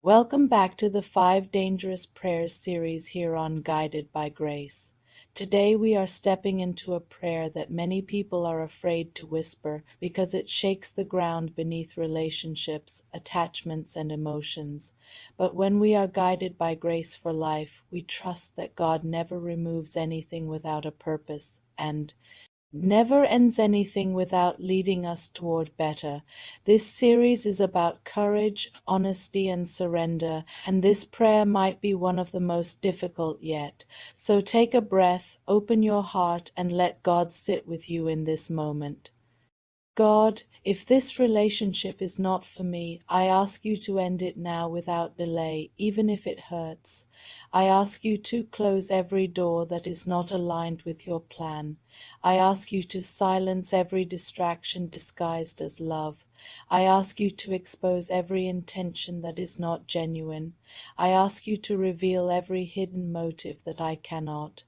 Welcome back to the 5 Dangerous Prayers series here on Guided by Grace. Today we are stepping into a prayer that many people are afraid to whisper because it shakes the ground beneath relationships, attachments, and emotions. But when we are guided by grace for life, we trust that God never removes anything without a purpose and never ends anything without leading us toward better. This series is about courage, honesty, and surrender, and this prayer might be one of the most difficult yet. So take a breath, open your heart, and let God sit with you in this moment. God, if this relationship is not for me, I ask you to end it now without delay, even if it hurts. I ask you to close every door that is not aligned with your plan. I ask you to silence every distraction disguised as love. I ask you to expose every intention that is not genuine. I ask you to reveal every hidden motive that I cannot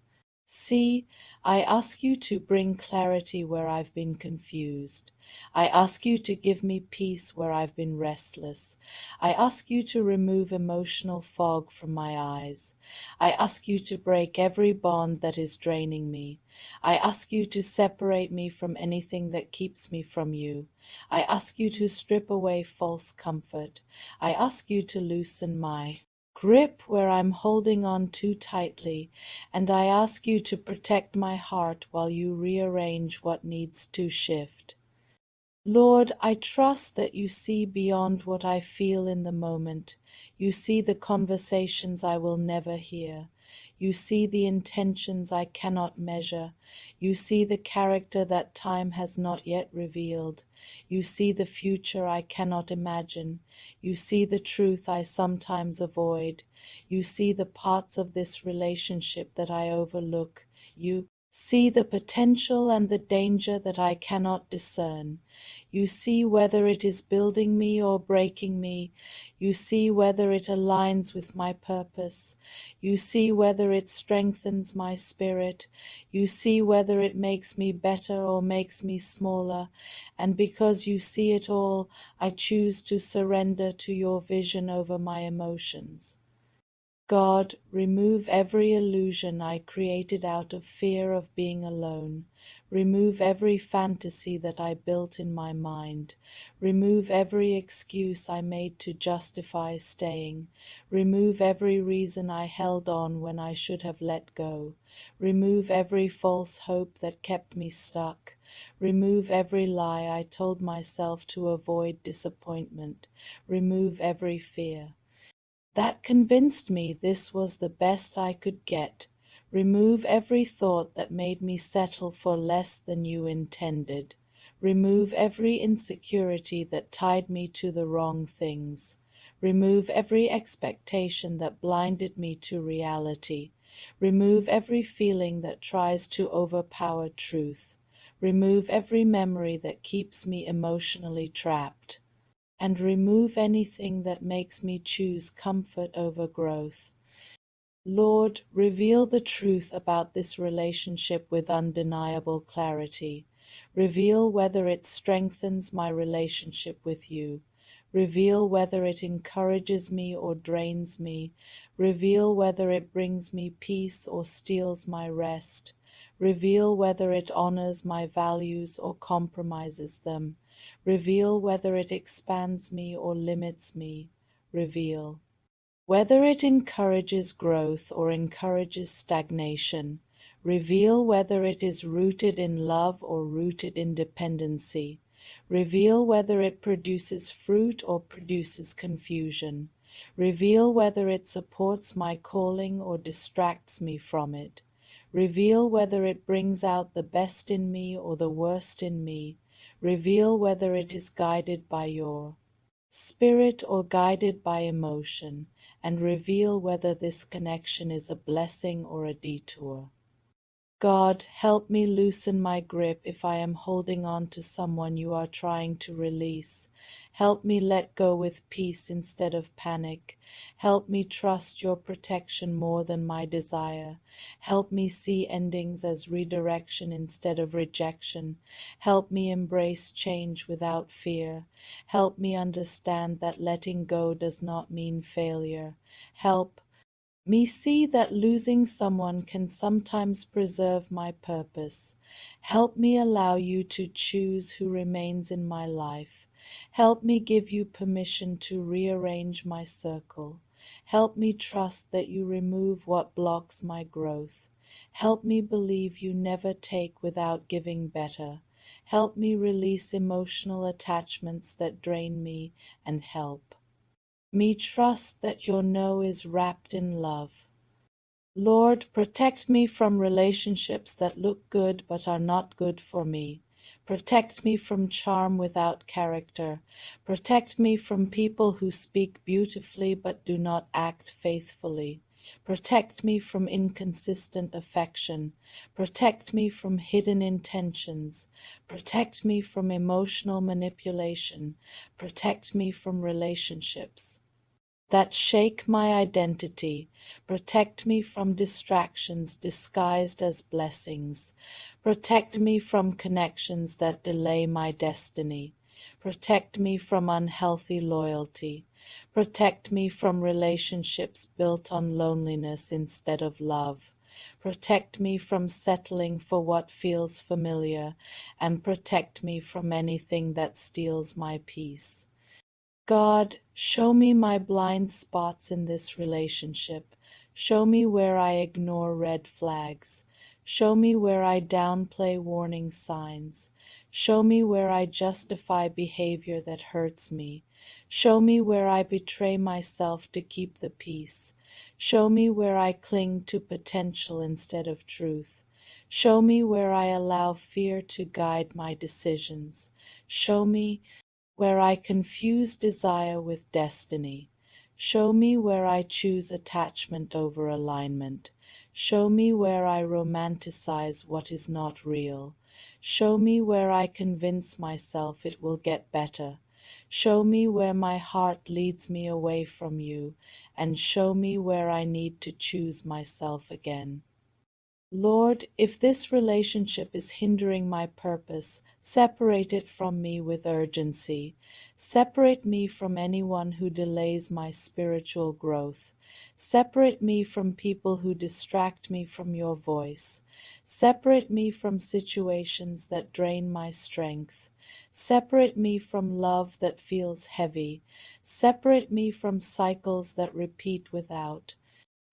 see. I ask you to bring clarity where I've been confused. I ask you to give me peace where I've been restless. I ask you to remove emotional fog from my eyes. I ask you to break every bond that is draining me. I ask you to separate me from anything that keeps me from you. I ask you to strip away false comfort. I ask you to loosen my grip where I'm holding on too tightly, and I ask you to protect my heart while you rearrange what needs to shift. Lord, I trust that you see beyond what I feel in the moment. You see the conversations I will never hear. You see the intentions I cannot measure. You see the character that time has not yet revealed. You see the future I cannot imagine. You see the truth I sometimes avoid. You see the parts of this relationship that I overlook. You see the potential and the danger that I cannot discern. You see whether it is building me or breaking me. You see whether it aligns with my purpose. You see whether it strengthens my spirit. You see whether it makes me better or makes me smaller. And because you see it all, I choose to surrender to your vision over my emotions. God, remove every illusion I created out of fear of being alone. Remove every fantasy that I built in my mind. Remove every excuse I made to justify staying. Remove every reason I held on when I should have let go. Remove every false hope that kept me stuck. Remove every lie I told myself to avoid disappointment. Remove every fear that convinced me this was the best I could get. Remove every thought that made me settle for less than you intended. Remove every insecurity that tied me to the wrong things. Remove every expectation that blinded me to reality. Remove every feeling that tries to overpower truth. Remove every memory that keeps me emotionally trapped, and remove anything that makes me choose comfort over growth. Lord, reveal the truth about this relationship with undeniable clarity. Reveal whether it strengthens my relationship with you. Reveal whether it encourages me or drains me. Reveal whether it brings me peace or steals my rest. Reveal whether it honors my values or compromises them. Reveal whether it expands me or limits me. Reveal whether it encourages growth or encourages stagnation. Reveal whether it is rooted in love or rooted in dependency. Reveal whether it produces fruit or produces confusion. Reveal whether it supports my calling or distracts me from it. Reveal whether it brings out the best in me or the worst in me. Reveal whether it is guided by your spirit or guided by emotion, and reveal whether this connection is a blessing or a detour. God, help me loosen my grip if I am holding on to someone you are trying to release. Help me let go with peace instead of panic. Help me trust your protection more than my desire. Help me see endings as redirection instead of rejection. Help me embrace change without fear. Help me understand that letting go does not mean failure. Help me see that losing someone can sometimes preserve my purpose. Help me allow you to choose who remains in my life. Help me give you permission to rearrange my circle. Help me trust that you remove what blocks my growth. Help me believe you never take without giving better. Help me release emotional attachments that drain me and help me trust that your no is wrapped in love. Lord, protect me from relationships that look good but are not good for me. Protect me from charm without character. Protect me from people who speak beautifully but do not act faithfully. Protect me from inconsistent affection. Protect me from hidden intentions. Protect me from emotional manipulation. Protect me from relationships that shake my identity. Protect me from distractions disguised as blessings. Protect me from connections that delay my destiny. Protect me from unhealthy loyalty. Protect me from relationships built on loneliness instead of love. Protect me from settling for what feels familiar, and protect me from anything that steals my peace. God, show me my blind spots in this relationship. Show me where I ignore red flags. Show me where I downplay warning signs. Show me where I justify behavior that hurts me. Show me where I betray myself to keep the peace. Show me where I cling to potential instead of truth. Show me where I allow fear to guide my decisions. Show me where I confuse desire with destiny. Show me where I choose attachment over alignment. Show me where I romanticize what is not real. Show me where I convince myself it will get better. Show me where my heart leads me away from you, and show me where I need to choose myself again. Lord, if this relationship is hindering my purpose, separate it from me with urgency. Separate me from anyone who delays my spiritual growth. Separate me from people who distract me from your voice. Separate me from situations that drain my strength. Separate me from love that feels heavy. Separate me from cycles that repeat without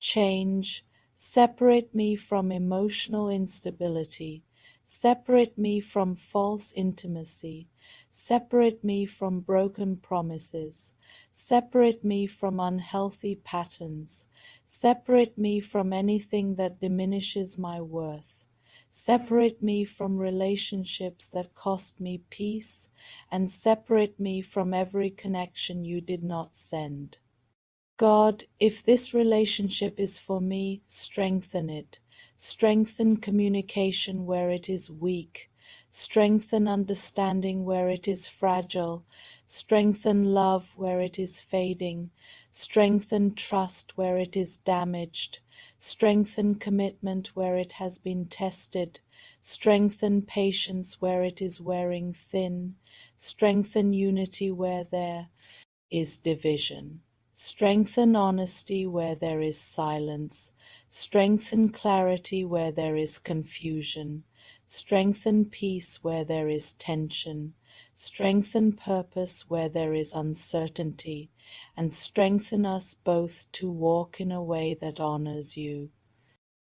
change. Separate me from emotional instability. Separate me from false intimacy. Separate me from broken promises. Separate me from unhealthy patterns. Separate me from anything that diminishes my worth. Separate me from relationships that cost me peace, and separate me from every connection you did not send. God, if this relationship is for me, strengthen it. Strengthen communication where it is weak. Strengthen understanding where it is fragile. Strengthen love where it is fading. Strengthen trust where it is damaged. Strengthen commitment where it has been tested. Strengthen patience where it is wearing thin. Strengthen unity where there is division. Strengthen honesty where there is silence. Strengthen clarity where there is confusion. Strengthen peace where there is tension. Strengthen purpose where there is uncertainty. And strengthen us both to walk in a way that honors you.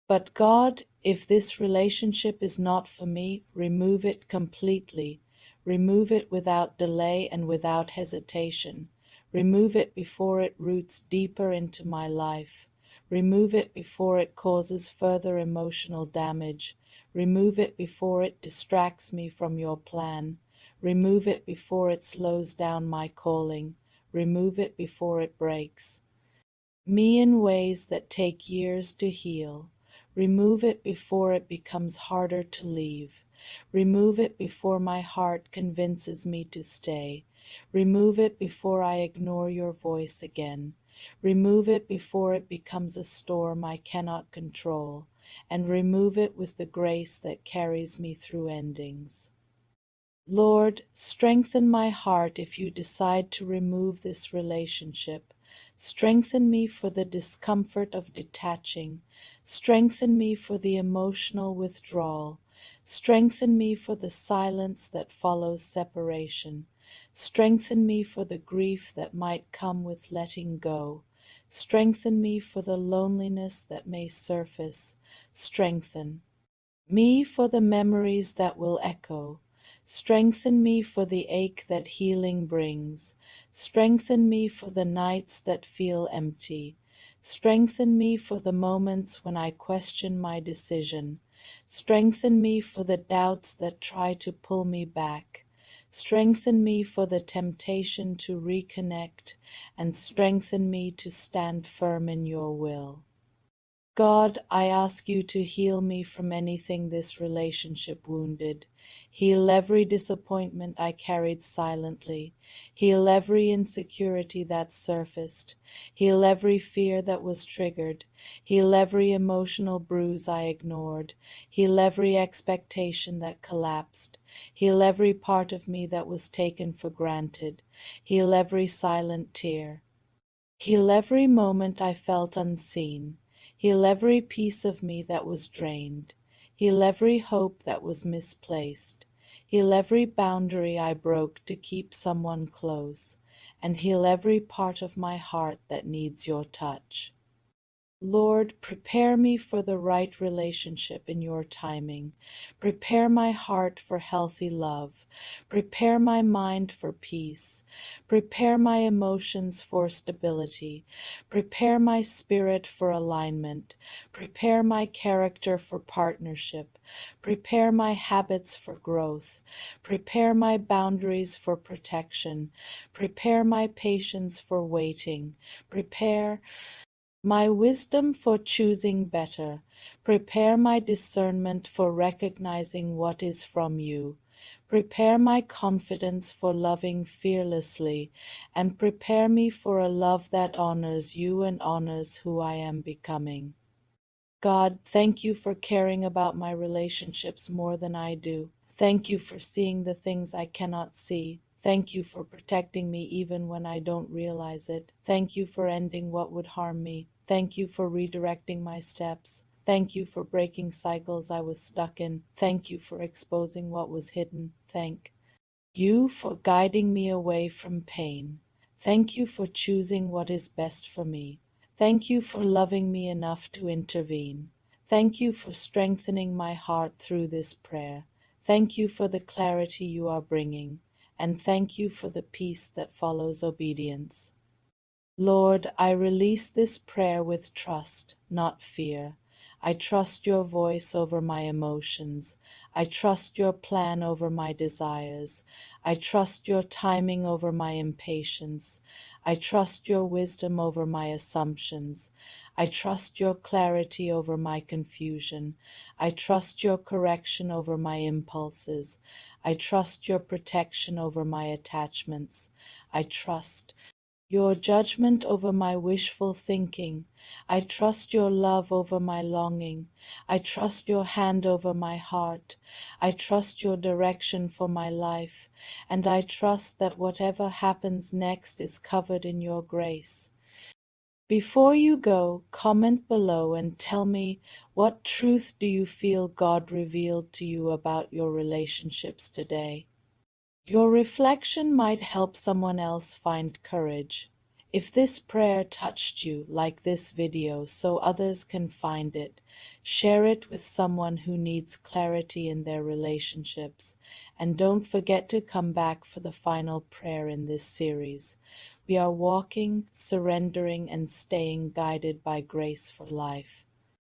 But God, if this relationship is not for me, remove it completely. Remove it without delay and without hesitation. Remove it before it roots deeper into my life. Remove it before it causes further emotional damage. Remove it before it distracts me from your plan. Remove it before it slows down my calling. Remove it before it breaks me in ways that take years to heal. Remove it before it becomes harder to leave. Remove it before my heart convinces me to stay. Remove it before I ignore your voice again. Remove it before it becomes a storm I cannot control. And remove it with the grace that carries me through endings. Lord, strengthen my heart if you decide to remove this relationship. Strengthen me for the discomfort of detaching. Strengthen me for the emotional withdrawal. Strengthen me for the silence that follows separation. Strengthen me for the grief that might come with letting go. Strengthen me for the loneliness that may surface. Strengthen me for the memories that will echo. Strengthen me for the ache that healing brings. Strengthen me for the nights that feel empty. Strengthen me for the moments when I question my decision. Strengthen me for the doubts that try to pull me back. Strengthen me for the temptation to reconnect, and strengthen me to stand firm in your will. God, I ask you to heal me from anything this relationship wounded. Heal every disappointment I carried silently. Heal every insecurity that surfaced. Heal every fear that was triggered. Heal every emotional bruise I ignored. Heal every expectation that collapsed. Heal every part of me that was taken for granted. Heal every silent tear. Heal every moment I felt unseen. Heal every piece of me that was drained. Heal every hope that was misplaced. Heal every boundary I broke to keep someone close. And heal every part of my heart that needs your touch. Lord, prepare me for the right relationship in your timing. Prepare my heart for healthy love. Prepare my mind for peace. Prepare my emotions for stability. Prepare my spirit for alignment. Prepare my character for partnership. Prepare my habits for growth. Prepare my boundaries for protection. Prepare my patience for waiting. Prepare my wisdom for choosing better. Prepare my discernment for recognizing what is from you. Prepare my confidence for loving fearlessly, and prepare me for a love that honors you and honors who I am becoming. God, thank you for caring about my relationships more than I do. Thank you for seeing the things I cannot see. Thank you for protecting me even when I don't realize it. Thank you for ending what would harm me. Thank you for redirecting my steps. Thank you for breaking cycles I was stuck in. Thank you for exposing what was hidden. Thank you for guiding me away from pain. Thank you for choosing what is best for me. Thank you for loving me enough to intervene. Thank you for strengthening my heart through this prayer. Thank you for the clarity you are bringing, and thank you for the peace that follows obedience. Lord, I release this prayer with trust, not fear. I trust your voice over my emotions. I trust your plan over my desires. I trust your timing over my impatience. I trust your wisdom over my assumptions. I trust your clarity over my confusion. I trust your correction over my impulses. I trust your protection over my attachments. I trust your judgment over my wishful thinking. I trust your love over my longing. I trust your hand over my heart. I trust your direction for my life. And I trust that whatever happens next is covered in your grace. Before you go, comment below and tell me, what truth do you feel God revealed to you about your relationships today? Your reflection might help someone else find courage. If this prayer touched you, like this video so others can find it, share it with someone who needs clarity in their relationships. And don't forget to come back for the final prayer in this series. We are walking, surrendering, and staying guided by grace for life.